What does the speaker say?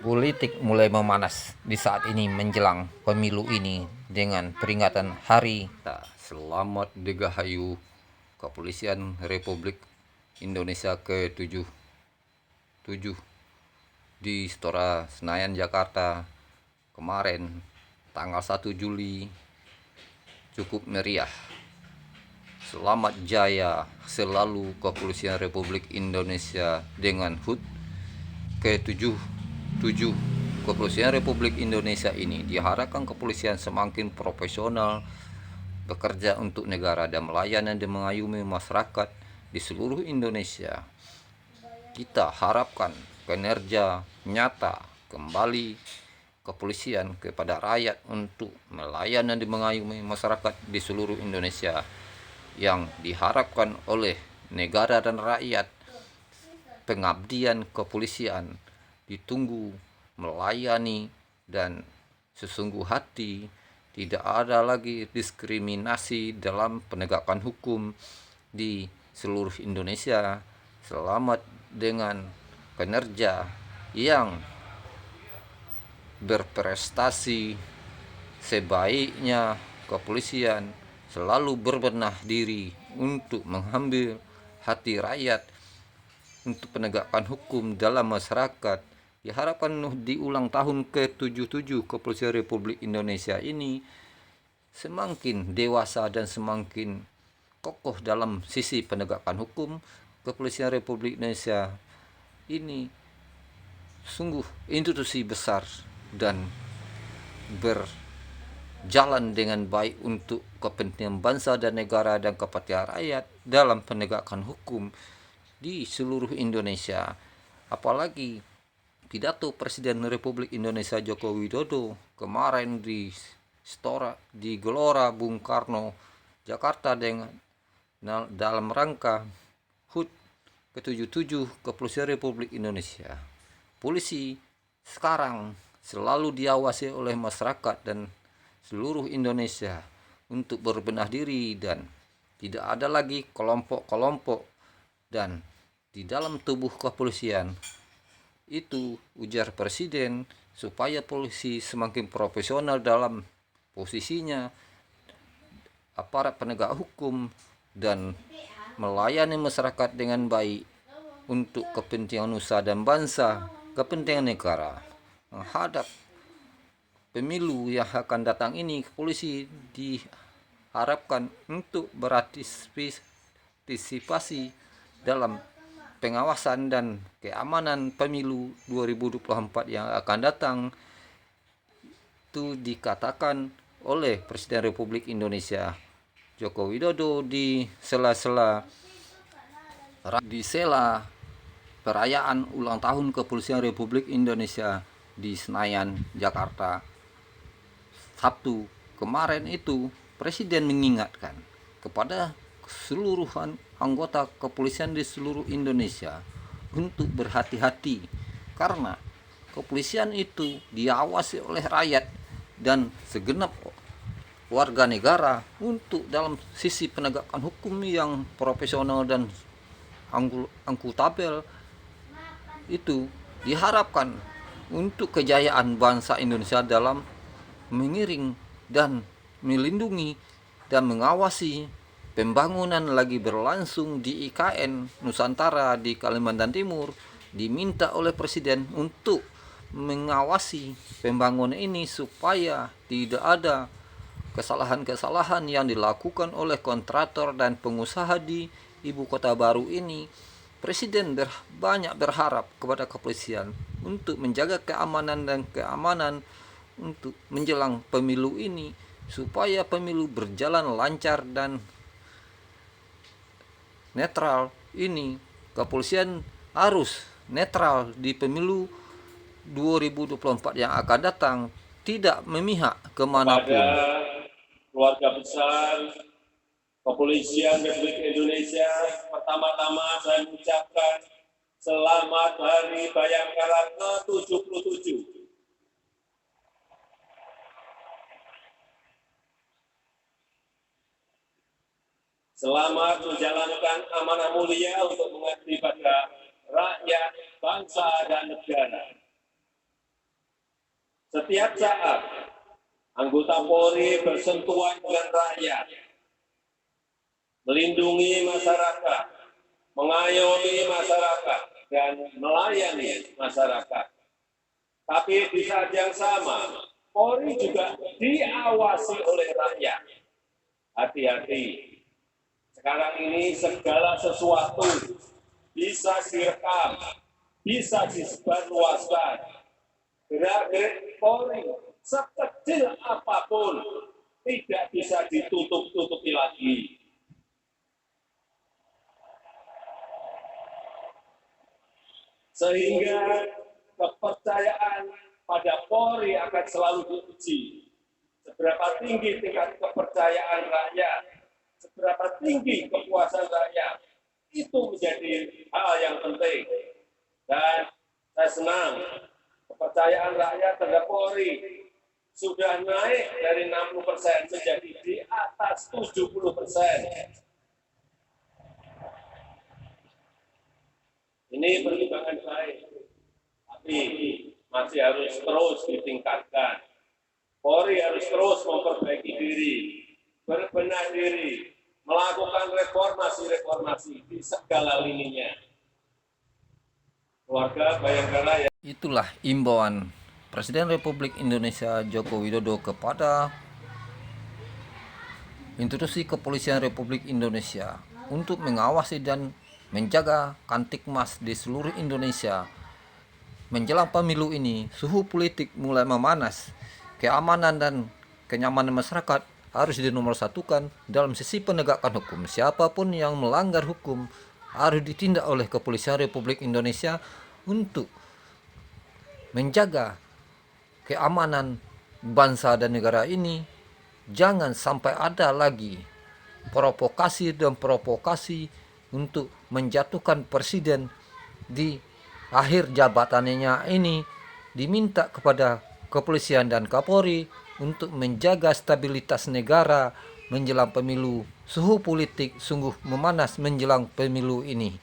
Politik mulai memanas di saat ini menjelang pemilu ini dengan peringatan Hari Selamat Dirgahayu Kepolisian Republik Indonesia ke-77 di Istora Senayan, Jakarta kemarin tanggal 1 Juli cukup meriah. Selamat jaya selalu Kepolisian Republik Indonesia dengan HUT ke-77. Kepolisian Republik Indonesia ini diharapkan kepolisian semakin profesional, bekerja untuk negara dan melayani dan mengayomi masyarakat di seluruh Indonesia. Kita harapkan kinerja nyata kembali kepolisian kepada rakyat untuk melayani dan mengayomi masyarakat di seluruh Indonesia yang diharapkan oleh negara dan rakyat. Pengabdian kepolisian ditunggu, melayani dan sesungguh hati, tidak ada lagi diskriminasi dalam penegakan hukum di seluruh Indonesia. Selamat dengan kinerja yang berprestasi. Sebaiknya kepolisian selalu berbenah diri untuk mengambil hati rakyat untuk penegakan hukum dalam masyarakat. Diharapkan di ulang tahun ke-77 Kepolisian Republik Indonesia ini semakin dewasa dan semakin kokoh dalam sisi penegakan hukum. Kepolisian Republik Indonesia ini sungguh institusi besar dan berjalan dengan baik untuk kepentingan bangsa dan negara dan kepentingan rakyat dalam penegakan hukum di seluruh Indonesia. Apalagi pidato Presiden Republik Indonesia Joko Widodo kemarin di Gelora Bung Karno, Jakarta dengan dalam rangka HUT ke-77 Kepolisian Republik Indonesia. Polisi sekarang selalu diawasi oleh masyarakat dan seluruh Indonesia untuk berbenah diri dan tidak ada lagi kelompok-kelompok dan di dalam tubuh kepolisian. Itu ujar Presiden, supaya polisi semakin profesional dalam posisinya, aparat penegak hukum, dan melayani masyarakat dengan baik untuk kepentingan nusa dan bangsa, kepentingan negara. Menghadap pemilu yang akan datang ini, polisi diharapkan untuk berpartisipasi dalam pengawasan dan keamanan pemilu 2024 yang akan datang. Itu dikatakan oleh Presiden Republik Indonesia Joko Widodo di sela perayaan ulang tahun Kepolisian Republik Indonesia di Senayan, Jakarta Sabtu kemarin. Itu Presiden mengingatkan kepada keseluruhan anggota kepolisian di seluruh Indonesia untuk berhati-hati, karena kepolisian itu diawasi oleh rakyat dan segenap warga negara untuk dalam sisi penegakan hukum yang profesional dan akuntabel. Itu diharapkan untuk kejayaan bangsa Indonesia dalam mengiring dan melindungi dan mengawasi pembangunan lagi berlangsung di IKN Nusantara di Kalimantan Timur. Diminta oleh Presiden untuk mengawasi pembangunan ini supaya tidak ada kesalahan-kesalahan yang dilakukan oleh kontraktor dan pengusaha di ibu kota baru ini. Presiden banyak berharap kepada kepolisian untuk menjaga keamanan untuk menjelang pemilu ini, supaya pemilu berjalan lancar dan netral. Ini kepolisian harus netral di pemilu 2024 yang akan datang, tidak memihak kemanapun. Kepada keluarga besar Kepolisian Republik Indonesia, pertama-tama saya mengucapkan selamat Hari Bayangkara ke-77. Selamat menjalankan amanah mulia untuk mengabdi pada rakyat, bangsa, dan negara. Setiap saat, anggota Polri bersentuhan dengan rakyat, melindungi masyarakat, mengayomi masyarakat, dan melayani masyarakat. Tapi di saat yang sama, Polri juga diawasi oleh rakyat. Hati-hati. Sekarang ini segala sesuatu bisa direkam, bisa disebarluaskan. Gerak-gerik Polri sekecil apapun tidak bisa ditutup-tutupi lagi. Sehingga kepercayaan pada Polri akan selalu diuji. Seberapa tinggi tingkat kepercayaan rakyat, seberapa tinggi kepuasan rakyat, itu menjadi hal yang penting. Dan saya senang kepercayaan rakyat terhadap Polri sudah naik dari 60% menjadi di atas 70%. Ini perkembangan baik, tapi masih harus terus ditingkatkan. Polri harus terus memperbaiki diri, berbenah diri, melakukan reformasi-reformasi di segala lininya. Keluarga Bayangkara ya. Itulah imbauan Presiden Republik Indonesia Joko Widodo kepada institusi kepolisian Republik Indonesia untuk mengawasi dan menjaga Kamtipmas di seluruh Indonesia. Menjelang pemilu ini, suhu politik mulai memanas. Keamanan dan kenyamanan masyarakat harus dinomorsatukan dalam sisi penegakan hukum. Siapapun yang melanggar hukum harus ditindak oleh kepolisian Republik Indonesia untuk menjaga keamanan bangsa dan negara ini. Jangan sampai ada lagi provokasi untuk menjatuhkan presiden di akhir jabatannya ini. Diminta kepada kepolisian dan Kapolri untuk menjaga stabilitas negara menjelang pemilu. Suhu politik sungguh memanas menjelang pemilu ini.